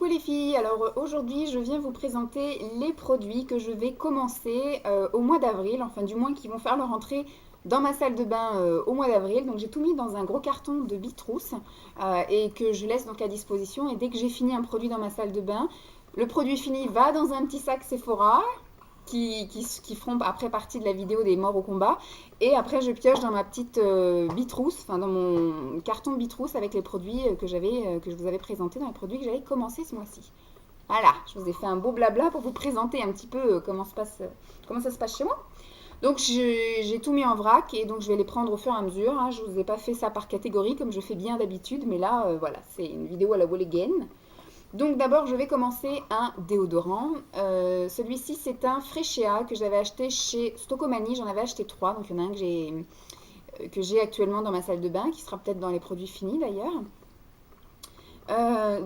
Coucou les filles, alors aujourd'hui je viens vous présenter les produits que je vais commencer au mois d'avril, enfin du moins qui vont faire leur entrée dans ma salle de bain au mois d'avril. Donc j'ai tout mis dans un gros carton de Bitrouse et que je laisse donc à disposition, et dès que j'ai fini un produit dans ma salle de bain, le produit fini va dans un petit sac Sephora qui feront après partie de la vidéo des morts au combat. Et après, je pioche dans ma petite Bitrouse, enfin dans mon carton Bitrouse avec les produits que je vous avais présentés, dans les produits que j'avais commencé ce mois-ci. Voilà, je vous ai fait un beau blabla pour vous présenter un petit peu comment ça se passe chez moi. Donc j'ai tout mis en vrac et donc je vais les prendre au fur et à mesure, hein. Je ne vous ai pas fait ça par catégorie comme je fais bien d'habitude, mais là, voilà, c'est une vidéo à la wall again. Donc d'abord, je vais commencer un déodorant. Celui-ci, c'est un Fresh.A que j'avais acheté chez Stocomanie. J'en avais acheté 3, donc il y en a un que j'ai actuellement dans ma salle de bain, qui sera peut-être dans les produits finis d'ailleurs.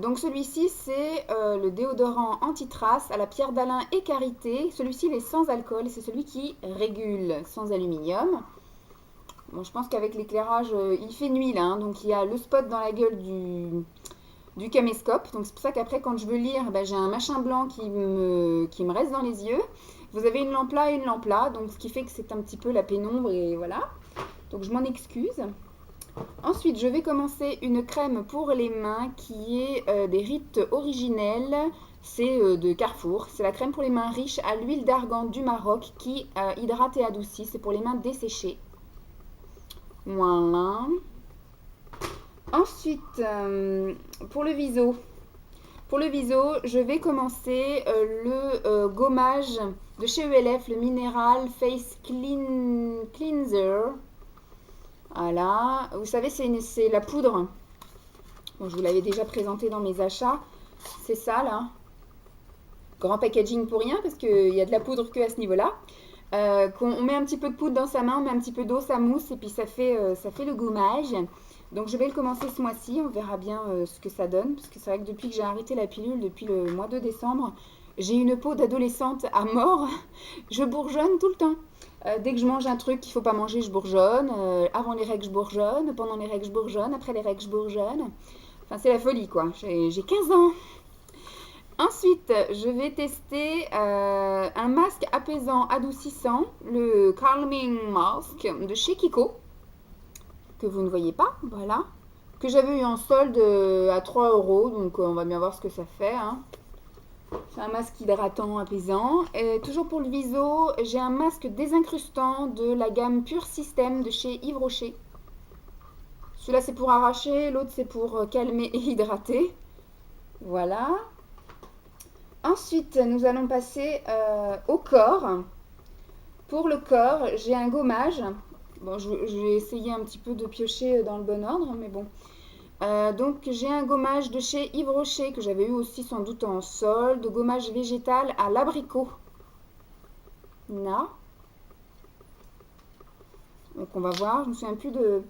Donc celui-ci, c'est le déodorant anti-trace à la pierre d'Alain et karité. Celui-ci, il est sans alcool, c'est celui qui régule, sans aluminium. Bon, je pense qu'avec l'éclairage, il fait nuit là, hein, donc il y a le spot dans la gueule du caméscope. Donc c'est pour ça qu'après, quand je veux lire, ben, j'ai un machin blanc qui me reste dans les yeux. Vous avez une lampe là et une lampe là, donc ce qui fait que c'est un petit peu la pénombre et voilà. Donc je m'en excuse. Ensuite, je vais commencer une crème pour les mains qui est des rites originels. C'est de Carrefour. C'est la crème pour les mains riche à l'huile d'argan du Maroc qui hydrate et adoucit. C'est pour les mains desséchées. Voilà. Ensuite, pour le viso. Pour le viso, je vais commencer le gommage de chez ELF, le Mineral Face Cleanser. Voilà. Vous savez, c'est la poudre. Bon, je vous l'avais déjà présenté dans mes achats. C'est ça, là. Grand packaging pour rien, parce qu'il y a de la poudre que à ce niveau-là. On met un petit peu de poudre dans sa main, on met un petit peu d'eau, ça mousse, et puis ça fait le gommage. Donc je vais le commencer ce mois-ci, on verra bien ce que ça donne, parce que c'est vrai que depuis que j'ai arrêté la pilule, depuis le mois de décembre, j'ai une peau d'adolescente à mort. Je bourgeonne tout le temps. Dès que je mange un truc qu'il ne faut pas manger, je bourgeonne. Avant les règles, je bourgeonne. Pendant les règles, je bourgeonne. Après les règles, je bourgeonne. Enfin, c'est la folie, quoi. J'ai 15 ans. Ensuite, je vais tester un masque apaisant adoucissant, le Calming Mask de chez Kiko, que vous ne voyez pas, voilà, que j'avais eu en solde à 3 euros, donc on va bien voir ce que ça fait, hein. C'est un masque hydratant apaisant. Et toujours pour le viso, j'ai un masque désincrustant de la gamme Pure System de chez Yves Rocher. Celui-là c'est pour arracher, l'autre c'est pour calmer et hydrater. Voilà. Ensuite, nous allons passer au corps. Pour le corps, j'ai un gommage. Bon, je vais essayer un petit peu de piocher dans le bon ordre, mais bon. Donc j'ai un gommage de chez Yves Rocher que j'avais eu aussi sans doute en solde, gommage végétal à l'abricot. Là. Donc on va voir, je ne me souviens plus de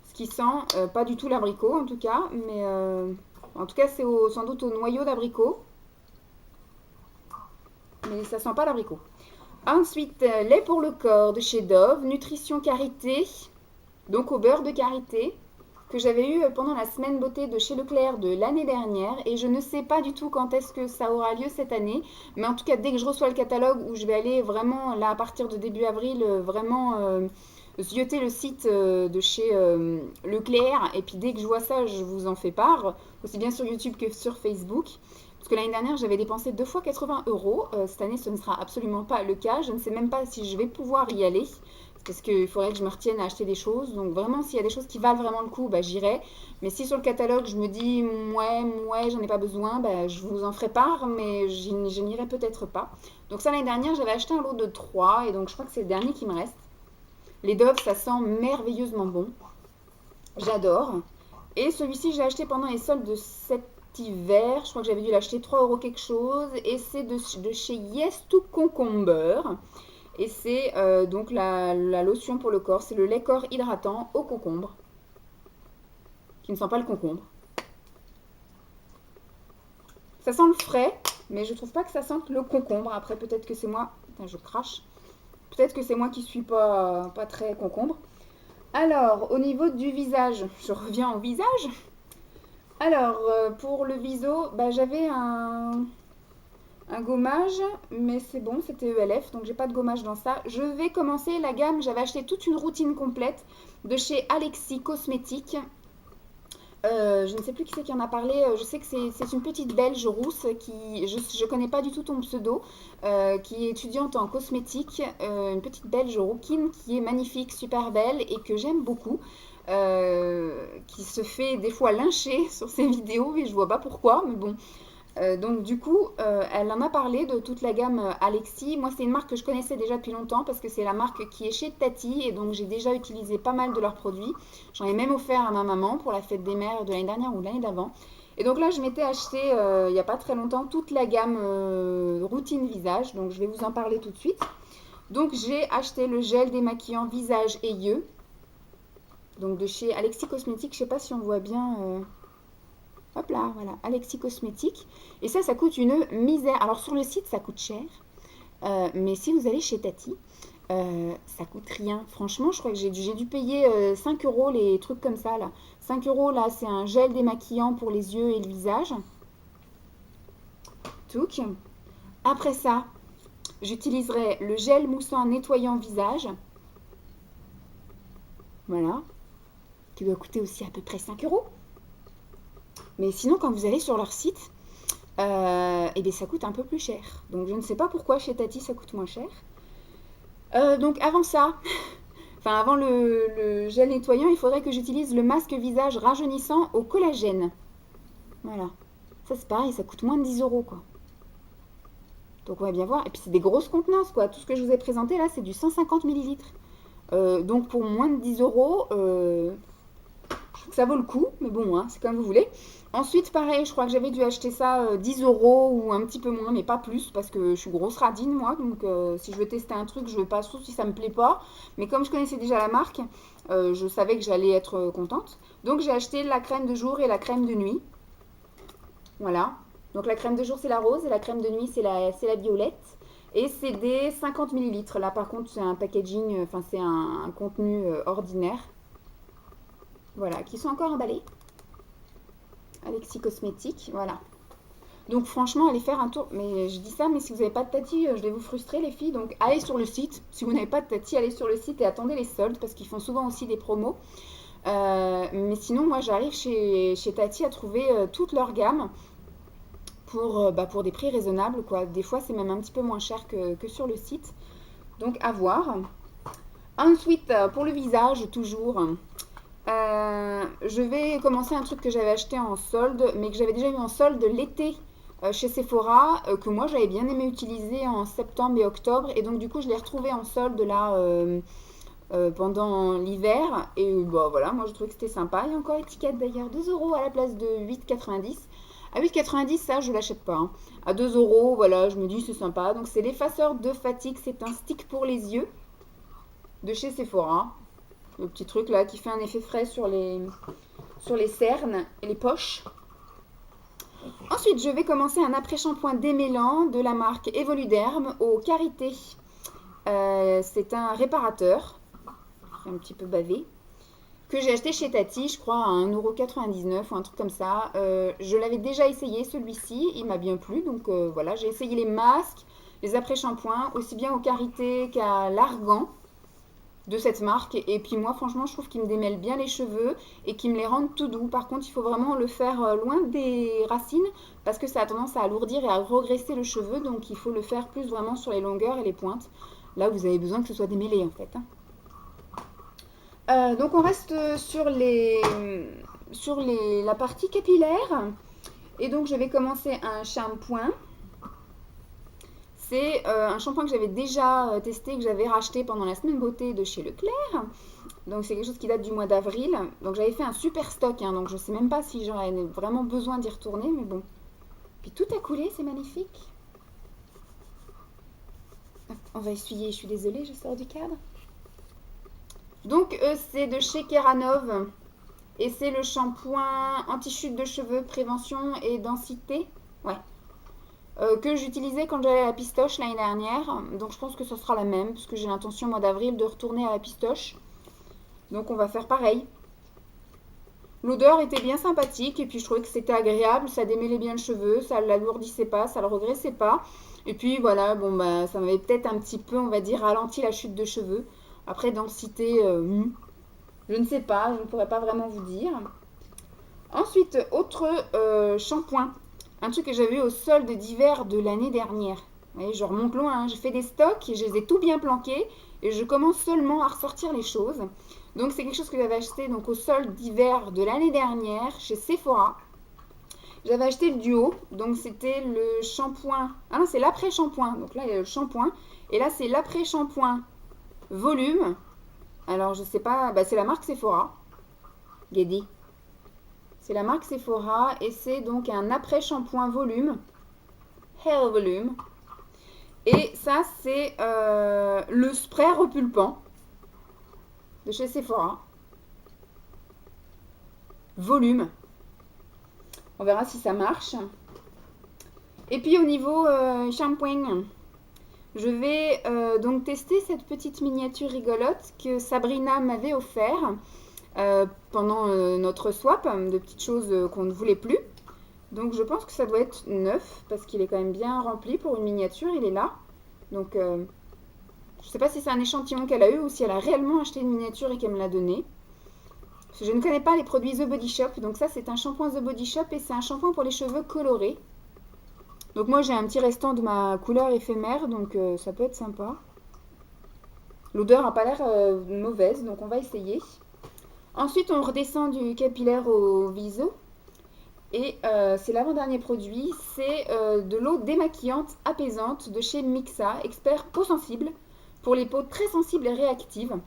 ce qui sent, pas du tout l'abricot en tout cas, mais en tout cas c'est sans doute au noyau d'abricot. Mais ça sent pas l'abricot. Ensuite, lait pour le corps de chez Dove, Nutrition Karité, donc au beurre de karité, que j'avais eu pendant la semaine beauté de chez Leclerc de l'année dernière, et je ne sais pas du tout quand est-ce que ça aura lieu cette année, mais en tout cas dès que je reçois le catalogue, où je vais aller vraiment là à partir de début avril vraiment zioter le site de chez Leclerc, et puis dès que je vois ça je vous en fais part, aussi bien sur YouTube que sur Facebook. Parce que l'année dernière, j'avais dépensé 2 fois 80 euros. Cette année, ce ne sera absolument pas le cas. Je ne sais même pas si je vais pouvoir y aller. Parce qu'il faudrait que je me retienne à acheter des choses. Donc vraiment, s'il y a des choses qui valent vraiment le coup, bah, j'irai. Mais si sur le catalogue, je me dis, ouais, j'en ai pas besoin, bah, je vous en ferai part, mais je n'irai peut-être pas. Donc ça, l'année dernière, j'avais acheté un lot de 3. Et donc je crois que c'est le dernier qui me reste. Les Dove, ça sent merveilleusement bon. J'adore. Et celui-ci, j'ai acheté pendant les soldes de cet hiver. Je crois que j'avais dû l'acheter 3 euros quelque chose. Et c'est de chez Yes to Concomber. Et c'est donc la lotion pour le corps. C'est le lait corps hydratant au concombre. Qui ne sent pas le concombre. Ça sent le frais, mais je trouve pas que ça sente le concombre. Après, peut-être que c'est moi. Putain, je crache. Peut-être que c'est moi qui suis pas très concombre. Alors, au niveau du visage, je reviens au visage. Alors, pour le viso, bah, j'avais un gommage, mais c'est bon, c'était ELF, donc j'ai pas de gommage dans ça. Je vais commencer la gamme, j'avais acheté toute une routine complète de chez Alexis Cosmétiques. Je ne sais plus qui c'est qui en a parlé. Je sais que c'est une petite belge rousse qui, je connais pas du tout ton pseudo, qui est étudiante en cosmétique, une petite belge rouquine qui est magnifique, super belle et que j'aime beaucoup, qui se fait des fois lyncher sur ses vidéos et je vois pas pourquoi, mais bon. Donc du coup, elle en a parlé de toute la gamme Alexis. Moi, c'est une marque que je connaissais déjà depuis longtemps parce que c'est la marque qui est chez Tati et donc j'ai déjà utilisé pas mal de leurs produits. J'en ai même offert à ma maman pour la fête des mères de l'année dernière ou l'année d'avant. Et donc là, je m'étais acheté il n'y a pas très longtemps toute la gamme routine visage. Donc je vais vous en parler tout de suite. Donc j'ai acheté le gel démaquillant visage et yeux. Donc de chez Alexis Cosmétiques. Je sais pas si on voit bien. Hop là, voilà, Alexis Cosmétiques. Et ça coûte une misère. Alors sur le site, ça coûte cher. Mais si vous allez chez Tati, ça coûte rien. Franchement, je crois que j'ai dû payer 5 euros les trucs comme ça, là. 5 euros, là, c'est un gel démaquillant pour les yeux et le visage. Touc. Après ça, j'utiliserai le gel moussant nettoyant visage. Voilà. Qui doit coûter aussi à peu près 5 euros. Mais sinon, quand vous allez sur leur site, et bien ça coûte un peu plus cher. Donc je ne sais pas pourquoi chez Tati ça coûte moins cher. Donc avant ça, enfin avant le gel nettoyant, il faudrait que j'utilise le masque visage rajeunissant au collagène. Voilà. Ça c'est pareil, ça coûte moins de 10 euros quoi. Donc on va bien voir. Et puis c'est des grosses contenances quoi. Tout ce que je vous ai présenté là c'est du 150 millilitres. Donc pour moins de 10 euros, je trouve que ça vaut le coup, mais bon, hein, c'est comme vous voulez. Ensuite, pareil, je crois que j'avais dû acheter ça 10 euros ou un petit peu moins, mais pas plus, parce que je suis grosse radine, moi. Donc, si je veux tester un truc, je veux pas, sauf si ça me plaît pas. Mais comme je connaissais déjà la marque, je savais que j'allais être contente. Donc, j'ai acheté la crème de jour et la crème de nuit. Voilà. Donc, la crème de jour, c'est la rose, et la crème de nuit, c'est la violette. Et c'est des 50 millilitres. Là, par contre, c'est un packaging, enfin, c'est un contenu ordinaire. Voilà, qui sont encore emballés. Alexis Cosmétiques, voilà. Donc franchement, allez faire un tour. Mais je dis ça, mais si vous n'avez pas de Tati, je vais vous frustrer les filles. Donc allez sur le site. Si vous n'avez pas de Tati, allez sur le site et attendez les soldes parce qu'ils font souvent aussi des promos. Mais sinon, moi j'arrive chez Tati à trouver toute leur gamme pour des prix raisonnables, quoi. Des fois, c'est même un petit peu moins cher que sur le site. Donc à voir. Ensuite, pour le visage, toujours. Je vais commencer un truc que j'avais acheté en solde, mais que j'avais déjà eu en solde l'été chez Sephora, que moi j'avais bien aimé utiliser en septembre et octobre. Et donc du coup je l'ai retrouvé en solde là pendant l'hiver. Et bah voilà, moi je trouvais que c'était sympa. Il y a encore l'étiquette d'ailleurs, 2 euros à la place de 8,90. À 8,90 ça je l'achète pas, hein. À 2 euros, voilà, je me dis c'est sympa. Donc c'est l'effaceur de fatigue, c'est un stick pour les yeux de chez Sephora. Le petit truc là qui fait un effet frais sur les cernes et les poches. Ensuite, je vais commencer un après-shampoing démêlant de la marque Evoluderm au Karité. C'est un réparateur, un petit peu bavé, que j'ai acheté chez Tati, je crois, à 1,99 € ou un truc comme ça. Je l'avais déjà essayé celui-ci, il m'a bien plu. Donc voilà, j'ai essayé les masques, les après-shampoings, aussi bien au Karité qu'à l'Argan de cette marque. Et puis moi, franchement, je trouve qu'il me démêle bien les cheveux et qu'il me les rend tout doux. Par contre, il faut vraiment le faire loin des racines parce que ça a tendance à alourdir et à regresser le cheveu. Donc, il faut le faire plus vraiment sur les longueurs et les pointes. Là, vous avez besoin que ce soit démêlé, en fait, hein. Donc, on reste la partie capillaire. Et donc, je vais commencer un shampoing. C'est un shampoing que j'avais déjà testé, que j'avais racheté pendant la semaine beauté de chez Leclerc. Donc c'est quelque chose qui date du mois d'avril. Donc j'avais fait un super stock, hein, donc je ne sais même pas si j'aurais vraiment besoin d'y retourner, mais bon. Puis tout a coulé, c'est magnifique. On va essuyer, je suis désolée, je sors du cadre. Donc c'est de chez Keranov. Et c'est le shampoing anti-chute de cheveux, prévention et densité. Ouais. Que j'utilisais quand j'allais à la Pistoche l'année dernière. Donc je pense que ce sera la même, puisque j'ai l'intention au mois d'avril de retourner à la Pistoche. Donc on va faire pareil. L'odeur était bien sympathique et puis je trouvais que c'était agréable, ça démêlait bien le cheveu, ça l'alourdissait pas, ça le regressait pas. Et puis voilà, bon bah ça m'avait peut-être un petit peu, on va dire, ralenti la chute de cheveux. Après densité, je ne sais pas, je ne pourrais pas vraiment vous dire. Ensuite, autre shampoing, un truc que j'avais eu au solde d'hiver de l'année dernière. Vous voyez, je remonte loin, hein. J'ai fait des stocks, et je les ai tout bien planqués et je commence seulement à ressortir les choses. Donc c'est quelque chose que j'avais acheté donc, au solde d'hiver de l'année dernière chez Sephora. J'avais acheté le duo, donc c'était le shampoing. Ah non, c'est l'après-shampoing. Donc là, il y a le shampoing. Et là, c'est l'après-shampoing volume. Alors, je sais pas, bah, c'est la marque Sephora. Getty. C'est la marque Sephora et c'est donc un après-shampoing volume. Hair volume. Et ça, c'est le spray repulpant de chez Sephora. Volume. On verra si ça marche. Et puis au niveau shampoing, je vais donc tester cette petite miniature rigolote que Sabrina m'avait offert pendant notre swap de petites choses qu'on ne voulait plus. Donc je pense que ça doit être neuf parce qu'il est quand même bien rempli pour une miniature, il est là. Donc je ne sais pas si c'est un échantillon qu'elle a eu ou si elle a réellement acheté une miniature et qu'elle me l'a donnée. Je ne connais pas les produits The Body Shop, donc ça c'est un shampoing The Body Shop et c'est un shampoing pour les cheveux colorés. Donc moi j'ai un petit restant de ma couleur éphémère, donc ça peut être sympa. L'odeur n'a pas l'air mauvaise, donc on va essayer. Ensuite on redescend du capillaire au viso. Et c'est l'avant-dernier produit, c'est de l'eau démaquillante apaisante de chez Mixa, expert peau sensible, pour les peaux très sensibles et réactives,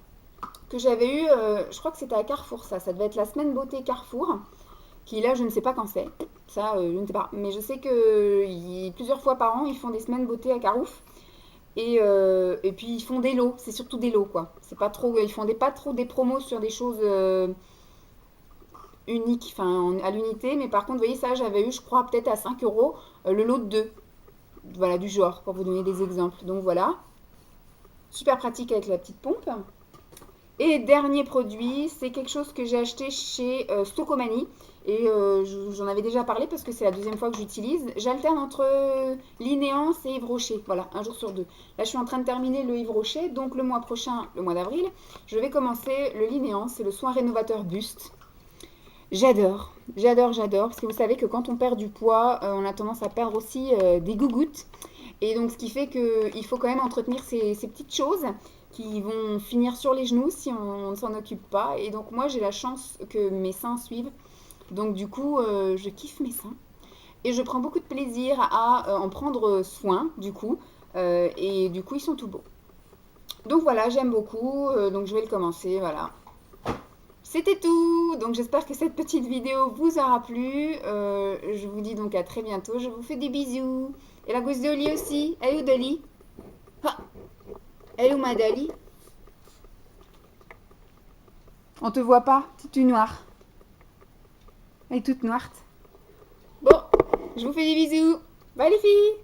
que j'avais eu, je crois que c'était à Carrefour ça devait être la semaine beauté Carrefour, qui là je ne sais pas quand c'est, ça je ne sais pas, mais je sais que plusieurs fois par an ils font des semaines beauté à Carouf, et puis ils font des lots, c'est surtout des lots quoi, c'est pas trop, ils font pas trop des promos sur des choses unique, enfin à l'unité, mais par contre, vous voyez, ça, j'avais eu, je crois, peut-être à 5 euros le lot de 2. Voilà, du genre, pour vous donner des exemples. Donc voilà, super pratique avec la petite pompe. Et dernier produit, c'est quelque chose que j'ai acheté chez Stocomanie. Et j'en avais déjà parlé parce que c'est la deuxième fois que j'utilise. J'alterne entre Linéance et Yves Rocher. Voilà, un jour sur deux. Là, je suis en train de terminer le Yves Rocher. Donc, le mois prochain, le mois d'avril, je vais commencer le Linéance. C'est le soin rénovateur buste. J'adore, j'adore, parce que vous savez que quand on perd du poids, on a tendance à perdre aussi des gougouttes. Et donc, ce qui fait qu'il faut quand même entretenir ces petites choses qui vont finir sur les genoux si on ne s'en occupe pas. Et donc, moi, j'ai la chance que mes seins suivent. Donc, du coup, je kiffe mes seins. Et je prends beaucoup de plaisir à en prendre soin, du coup. Et du coup, ils sont tout beaux. Donc, voilà, j'aime beaucoup. Donc, je vais le commencer, voilà. C'était tout, donc j'espère que cette petite vidéo vous aura plu. Je vous dis donc à très bientôt, je vous fais des bisous. Et la gousse d'Oli aussi, elle est où Dolly? Ah, elle est où ma Dolly? On te voit pas, tu es noire. Elle est toute noire. Bon, je vous fais des bisous. Bye les filles!